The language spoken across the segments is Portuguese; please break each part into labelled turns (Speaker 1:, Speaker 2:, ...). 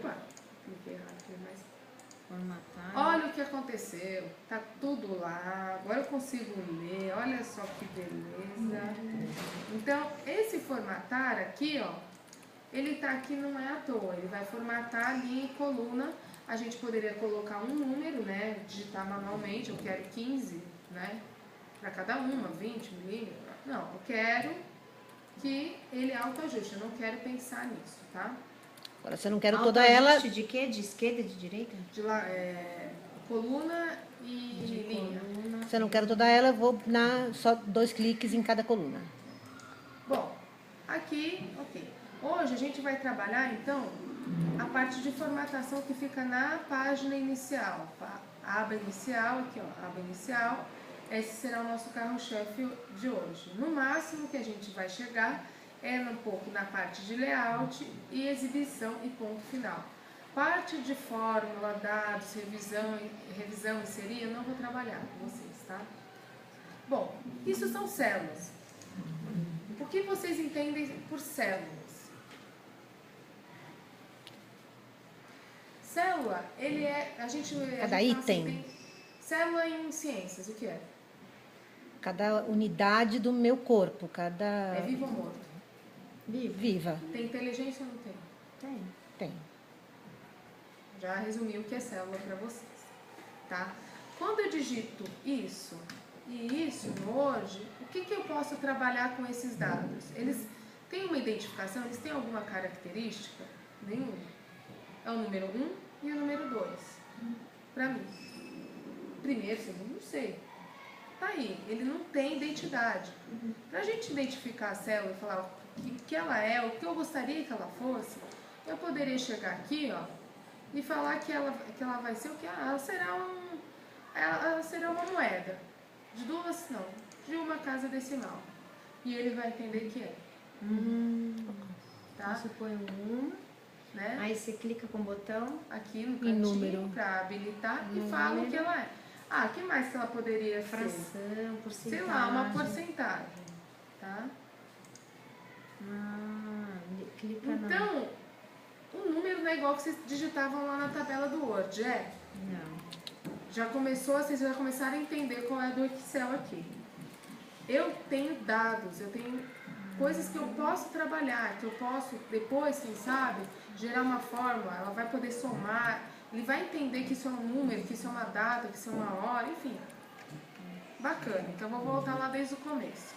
Speaker 1: Opa, cliquei errado aqui, mas...
Speaker 2: Formatar.
Speaker 1: Olha o que aconteceu, tá tudo lá, agora eu consigo ler, olha só que beleza. Então, esse formatar aqui, ó, ele tá aqui não é à toa, ele vai formatar ali em coluna. A gente poderia colocar um número, né, digitar manualmente, eu quero 15, né, para cada uma, 20 milímetros. Não, eu quero que ele autoajuste, eu não quero pensar nisso, tá?
Speaker 3: Agora, se eu não quero toda ela...
Speaker 2: de quê? De esquerda e de direita?
Speaker 1: De lá, coluna e linha.
Speaker 2: Coluna.
Speaker 3: Se eu não quero toda ela, eu vou só 2 cliques em cada coluna.
Speaker 1: Bom, aqui, ok. Hoje a gente vai trabalhar, então, a parte de formatação que fica na página inicial. A aba inicial, aqui ó, aba inicial. Esse será o nosso carro-chefe de hoje. No máximo que a gente vai chegar é um pouco na parte de layout e exibição e ponto final. Parte de fórmula, dados, revisão, inserir, eu não vou trabalhar com vocês, tá? Bom, isso são células. O que vocês entendem por células? Célula, ele é...
Speaker 3: Cada item.
Speaker 1: Célula em ciências, o que é?
Speaker 3: Cada unidade do meu corpo, cada...
Speaker 1: É vivo ou morto?
Speaker 3: Viva.
Speaker 1: Tem inteligência ou não tem?
Speaker 3: Tem.
Speaker 1: Já resumi o que é célula para vocês, tá? Quando eu digito isso e isso no hoje, o que eu posso trabalhar com esses dados? Eles têm uma identificação? Eles têm alguma característica? Nenhuma. É o número 1 e o número 2. Para mim. Primeiro, segundo, não sei. Tá aí, ele não tem identidade. Para a gente identificar a célula e falar o que ela é, o que eu gostaria que ela fosse, eu poderia chegar aqui, ó, e falar que ela vai ser o que? Ela será uma moeda. De uma casa decimal. E ele vai entender que é. Tá?
Speaker 2: Você põe um,
Speaker 1: né?
Speaker 2: Aí você clica com o botão.
Speaker 1: Aqui no cantinho para habilitar e fala o que ela é. Ah, o que mais que ela poderia
Speaker 2: Fração,
Speaker 1: ser?
Speaker 2: porcentagem.
Speaker 1: Sei lá, uma porcentagem. Tá?
Speaker 2: Clica
Speaker 1: então, o número não é igual que vocês digitavam lá na tabela do Word, é?
Speaker 2: Não.
Speaker 1: Vocês já começaram a entender qual é a do Excel aqui. Eu tenho dados, eu tenho coisas que eu posso trabalhar, que eu posso depois, quem sabe, gerar uma fórmula, ela vai poder somar, ele vai entender que isso é um número, que isso é uma data, que isso é uma hora, enfim. Bacana, então vou voltar lá desde o começo.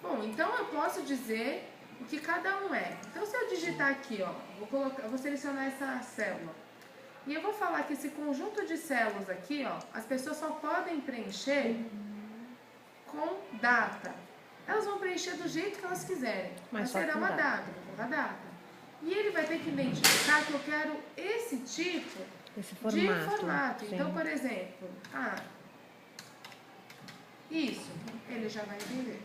Speaker 1: Bom, então eu posso dizer o que cada um é. Então se eu digitar aqui, ó, eu vou selecionar essa célula. E eu vou falar que esse conjunto de células aqui, ó, as pessoas só podem preencher com data. Elas vão preencher do jeito que elas quiserem. Mas será uma data, vou colocar data. E ele vai ter que identificar que eu quero esse tipo de formato. Então, por exemplo, isso, ele já vai entender.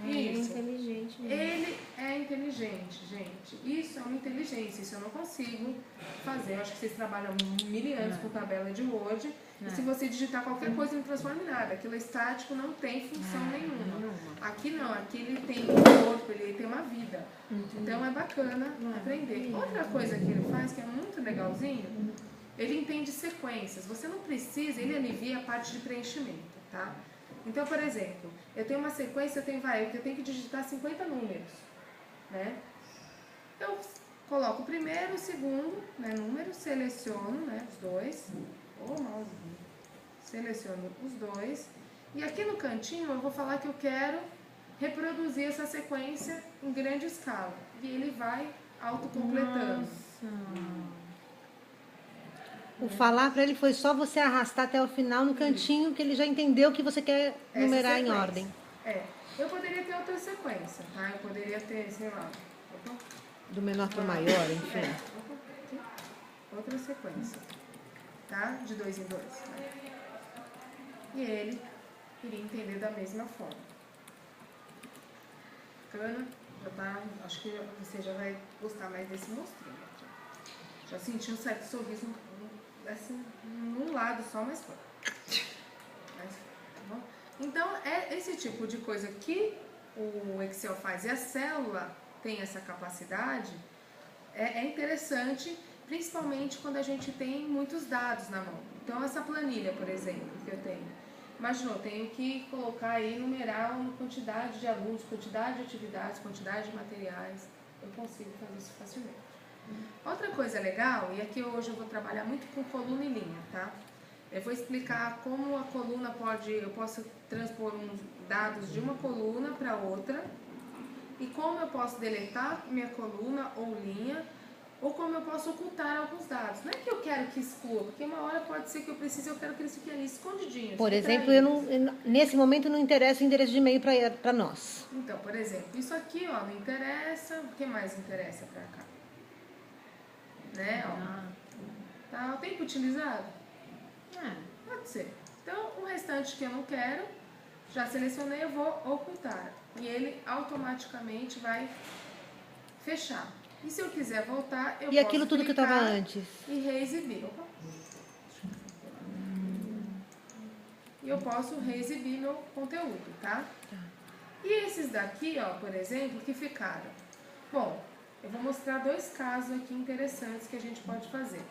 Speaker 2: Ele é inteligente mesmo.
Speaker 1: Ele é inteligente, gente. Isso é uma inteligência, isso eu não consigo fazer. Eu acho que vocês trabalham mil anos com tabela de Word. E se você digitar qualquer coisa, não transforma em nada. Aquilo é estático, não tem função nenhuma. Aqui não, aqui ele tem um corpo, ele tem uma vida. Então é bacana aprender. Outra coisa que ele faz, que é muito legalzinho, ele entende sequências. Você não precisa, ele alivia a parte de preenchimento, tá? Então, por exemplo, eu tenho uma sequência, eu tenho que digitar 50 números, né? Eu coloco o primeiro, o segundo, né, número, seleciono, né, os dois, seleciono os dois, e aqui no cantinho eu vou falar que eu quero reproduzir essa sequência em grande escala, e ele vai autocompletando.
Speaker 3: O falar para ele foi só você arrastar até o final no cantinho que ele já entendeu que você quer numerar em ordem.
Speaker 1: Eu poderia ter outra sequência, tá? Eu poderia ter, sei lá...
Speaker 3: Do menor para o maior, enfim.
Speaker 1: Outra sequência, tá? De 2 em 2. E ele iria entender da mesma forma. Bacana? Já tá, acho que você já vai gostar mais desse monstrinho. Já senti um certo sorriso, assim, num lado só, mas foi. Tá bom? Então, é esse tipo de coisa que o Excel faz. E a célula tem essa capacidade é interessante, principalmente quando a gente tem muitos dados na mão. Então, essa planilha, por exemplo, que eu tenho. Imaginou, eu tenho que colocar aí, numerar uma quantidade de alunos, quantidade de atividades, quantidade de materiais. Eu consigo fazer isso facilmente. Outra coisa legal, e aqui hoje eu vou trabalhar muito com coluna e linha, tá? Eu vou explicar como a coluna eu posso transpor uns dados de uma coluna para outra, e como eu posso deletar minha coluna ou linha, ou como eu posso ocultar alguns dados. Não é que eu quero que exclua, porque uma hora pode ser que eu quero que eles fiquem ali escondidinhos.
Speaker 3: Por exemplo, nesse momento não interessa o endereço de e-mail para nós.
Speaker 1: Então, por exemplo, isso aqui, ó, não interessa. O que mais interessa para cá? Né, ó. Tá o tempo utilizado? Pode ser. Então, o restante que eu não quero, já selecionei, eu vou ocultar. E ele automaticamente vai fechar. E se eu quiser voltar, eu posso
Speaker 3: aquilo tudo que estava antes?
Speaker 1: E reexibir. E eu posso reexibir meu conteúdo, tá? E esses daqui, ó, por exemplo, que ficaram. Bom, eu vou mostrar 2 casos aqui interessantes que a gente pode fazer.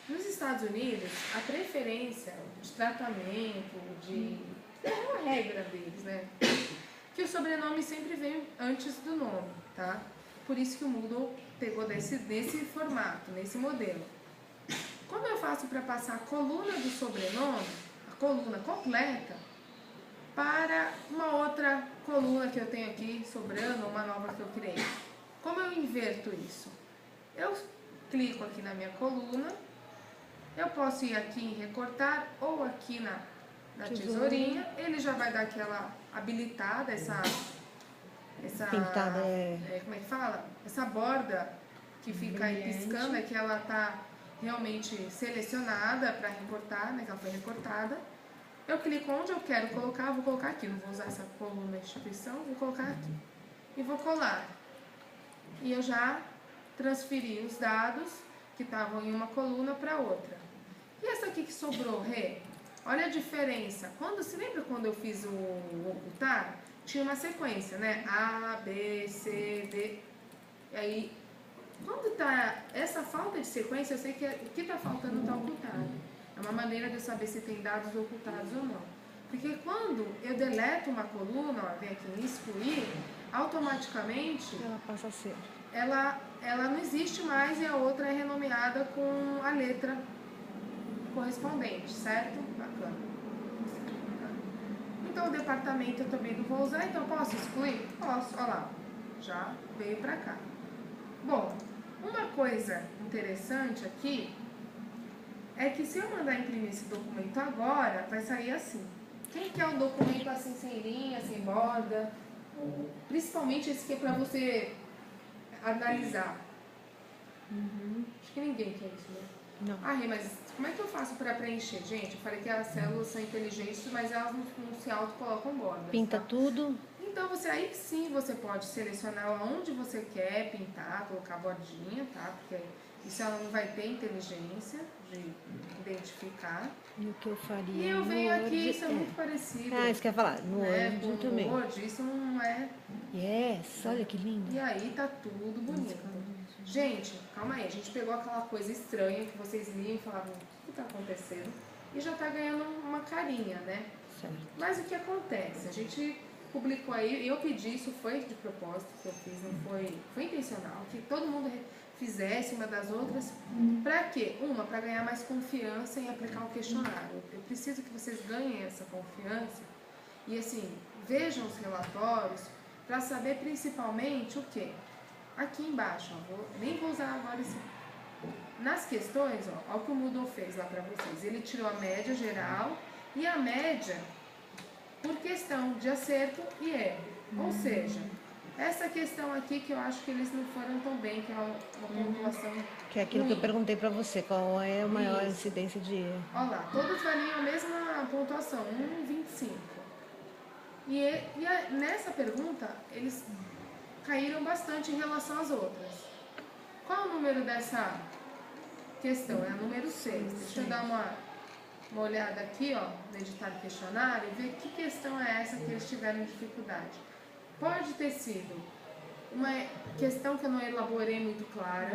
Speaker 1: Nos Estados Unidos, a preferência de tratamento, é uma regra deles, né? Que o sobrenome sempre vem antes do nome, tá? Por isso que o Moodle pegou nesse formato, nesse modelo. Como eu faço para passar a coluna do sobrenome, a coluna completa, para uma outra coluna que eu tenho aqui sobrando, uma nova que eu criei? Como eu inverto isso? Eu clico aqui na minha coluna, eu posso ir aqui em recortar ou aqui na tesourinha, ele já vai dar aquela habilitada, essa
Speaker 3: pintada,
Speaker 1: como é que fala? Essa borda que fica aí piscando, é que ela tá realmente selecionada para recortar, né, que ela foi recortada. Eu clico onde eu quero colocar, vou colocar aqui, não vou usar essa coluna instituição, vou colocar aqui. E vou colar. E eu já transferi os dados que estavam em uma coluna para outra. E essa aqui que sobrou, Rê? Olha a diferença. Se lembra quando eu fiz o ocultar? Tinha uma sequência, né? A, B, C, D. E aí, quando tá essa falta de sequência, eu sei que o que está faltando está ocultado. É uma maneira de eu saber se tem dados ocultados ou não. Porque quando eu deleto uma coluna, ó, vem aqui em excluir, automaticamente
Speaker 3: ela passa a ser.
Speaker 1: Ela não existe mais e a outra é renomeada com a letra correspondente, certo? Bacana. Então o departamento eu também não vou usar, então posso excluir? Posso, olha lá, já veio pra cá. Bom, uma coisa interessante aqui é que se eu mandar imprimir esse documento agora, vai sair assim. Quem quer um documento assim, sem linha, sem borda? Principalmente esse que é pra você analisar. Acho que ninguém quer isso, né?
Speaker 3: Não.
Speaker 1: Mas como é que eu faço para preencher? Gente, eu falei que as células são inteligentes, mas elas não se autocolocam bordas.
Speaker 3: Pinta
Speaker 1: tá?
Speaker 3: tudo.
Speaker 1: Então, aí sim você pode selecionar onde você quer pintar, colocar bordinha, tá? Porque isso ela não vai ter inteligência de identificar.
Speaker 3: E o que eu faria?
Speaker 1: E eu venho aqui, isso é muito parecido.
Speaker 3: Isso quer falar? No Word também.
Speaker 1: No Word, isso não é...
Speaker 3: Yes, olha que lindo.
Speaker 1: E aí tá tudo bonito. Gente, calma aí, a gente pegou aquela coisa estranha que vocês liam e falavam, o que tá acontecendo? E já tá ganhando uma carinha, né?
Speaker 3: Certo.
Speaker 1: Mas o que acontece? A gente publicou aí, eu pedi, isso foi de propósito que eu fiz, não foi intencional, que todo mundo fizesse uma das outras. Pra quê? Pra ganhar mais confiança em aplicar o questionário. Eu preciso que vocês ganhem essa confiança e assim, vejam os relatórios para saber principalmente o quê? Aqui embaixo, ó, nem vou usar agora esse. Nas questões, ó, o que o Moodle fez lá para vocês. Ele tirou a média geral e a média por questão de acerto e erro. Ou seja, essa questão aqui que eu acho que eles não foram tão bem, que é uma pontuação.
Speaker 3: Que é aquilo
Speaker 1: ruim.
Speaker 3: que eu perguntei para você, qual é a maior incidência de erro?
Speaker 1: Olha lá, todos valiam a mesma pontuação, 1,25. Nessa pergunta, eles caíram bastante em relação às outras. Qual é o número dessa questão? É a número 6. Deixa eu dar uma olhada aqui, ó, no editar questionário e ver que questão é essa que eles tiveram dificuldade. Pode ter sido uma questão que eu não elaborei muito clara.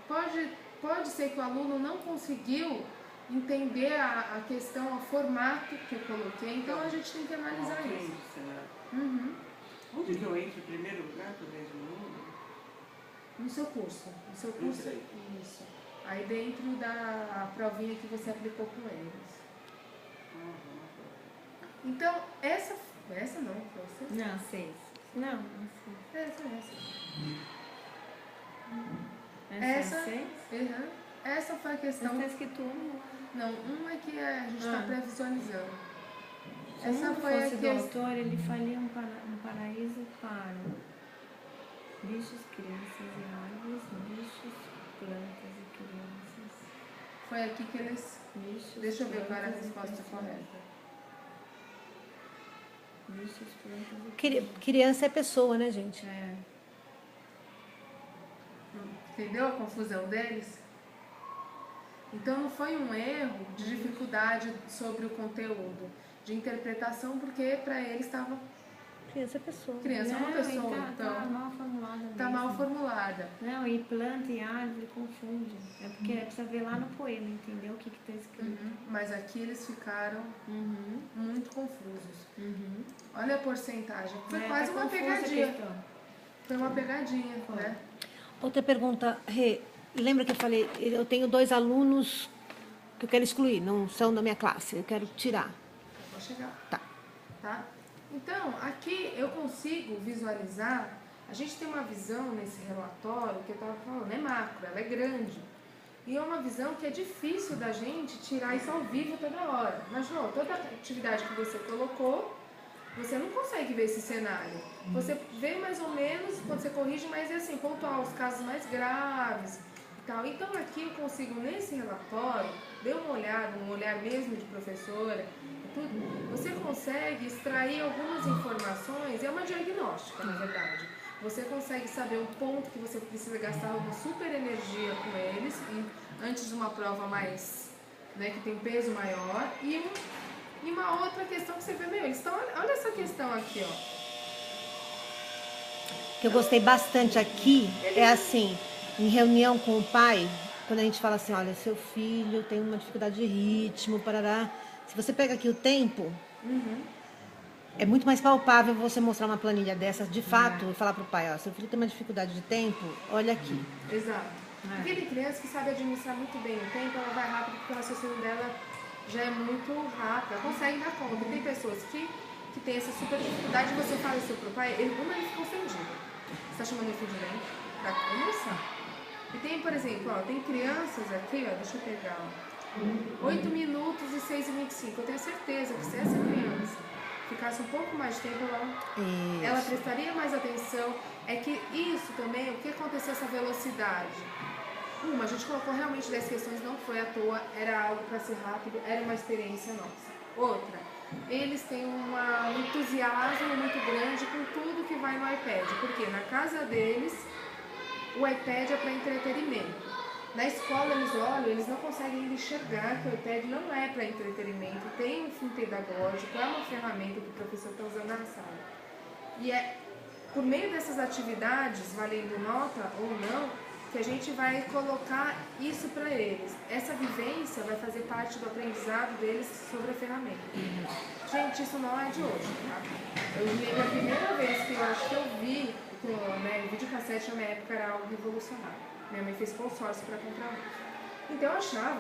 Speaker 1: Pode ser que o aluno não conseguiu entender a questão, o formato que eu coloquei, então a gente tem que analisar isso.
Speaker 4: Onde que eu entro em primeiro lugar para ver o número?
Speaker 1: No seu curso. Isso. Aí dentro da provinha que você aplicou com eles. Então, essa não, foi você?
Speaker 2: Não, 6. Não,
Speaker 1: Essa.
Speaker 2: é 6?
Speaker 1: Essa foi a questão.
Speaker 2: Está escrito 1.
Speaker 1: Não, é que a gente está pré-visualizando.
Speaker 2: Se
Speaker 1: Essa foi a
Speaker 2: fosse do
Speaker 1: questão.
Speaker 2: autor, ele faria um paraíso para bichos, crianças e árvores, bichos, plantas e crianças.
Speaker 1: Foi aqui que eles.
Speaker 2: Bichos,
Speaker 1: Deixa eu ver agora a
Speaker 2: plantas e
Speaker 1: resposta
Speaker 2: pessoas.
Speaker 1: correta.
Speaker 2: Bichos, plantas e pessoas.
Speaker 3: Criança é pessoa, né, gente?
Speaker 2: É.
Speaker 1: Entendeu a confusão deles? Então não foi um erro de dificuldade sobre o conteúdo, de interpretação, porque para eles estava.
Speaker 3: Criança é pessoa.
Speaker 1: Criança é uma pessoa, então.
Speaker 2: Tá mal formulada.
Speaker 1: Tá mal formulada.
Speaker 2: Não, e planta e árvore confunde. É porque precisa ver lá no poema, entendeu? O que está escrito.
Speaker 1: Mas aqui eles ficaram muito confusos. Olha a porcentagem. Foi quase uma pegadinha. Foi uma pegadinha, né?
Speaker 3: Outra pergunta, Rê. Lembra que eu falei, eu tenho 2 alunos que eu quero excluir, não são da minha classe, eu quero tirar.
Speaker 1: Vou chegar.
Speaker 3: Tá.
Speaker 1: Então, aqui eu consigo visualizar, a gente tem uma visão nesse relatório, que eu estava falando, é macro, ela é grande. E é uma visão que é difícil da gente tirar isso ao vivo toda hora. Imaginou, toda a atividade que você colocou, você não consegue ver esse cenário. Você vê mais ou menos, quando você corrige, mas é assim, pontuar os casos mais graves e tal. Então aqui eu consigo, nesse relatório, dê uma olhada, um olhar mesmo de professora, tudo, você consegue extrair algumas informações, é uma diagnóstica, na verdade. Você consegue saber um ponto que você precisa gastar uma super energia com eles, antes de uma prova mais, né, que tem peso maior, e uma outra questão que você vê, eles estão, olha essa questão aqui, ó.
Speaker 3: Que eu gostei bastante aqui é assim, em reunião com o pai, quando a gente fala assim, olha, seu filho tem uma dificuldade de ritmo, parará. Se você pega aqui o tempo, é muito mais palpável você mostrar uma planilha dessa, de fato, e falar pro pai, ó, seu filho tem uma dificuldade de tempo, olha aqui.
Speaker 1: Exato. Porque tem criança que sabe administrar muito bem o tempo, ela vai rápido porque o raciocínio dela já é muito rápido, ela consegue dar conta. Tem pessoas que tem essa super dificuldade, você fala isso pro pai, ele fica ofendido. Você tá chamando ele de bem? Pra começar. E tem, por exemplo, ó, tem crianças aqui, ó, deixa eu pegar, ó, 8 minutos e 6h25. Eu tenho certeza que se essa criança ficasse um pouco mais de tempo, ela prestaria mais atenção. É que isso também, o que aconteceu essa velocidade? A gente colocou realmente 10 questões, não foi à toa, era algo para ser rápido, era uma experiência nossa. Outra, eles têm um entusiasmo muito grande com tudo que vai no iPad, porque na casa deles o iPad é para entretenimento. Na escola eles olham, eles não conseguem ainda enxergar que o iPad não é para entretenimento, tem um fim pedagógico, é uma ferramenta que o professor está usando na sala. E é por meio dessas atividades, valendo nota ou não, que a gente vai colocar isso para eles. Essa vivência vai fazer parte do aprendizado deles sobre a ferramenta. Gente, isso não é de hoje, tá? Eu lembro a primeira vez que eu acho que eu vi, né, videocassete na minha época era algo revolucionário. Minha mãe fez consórcio para comprar um. Então eu achava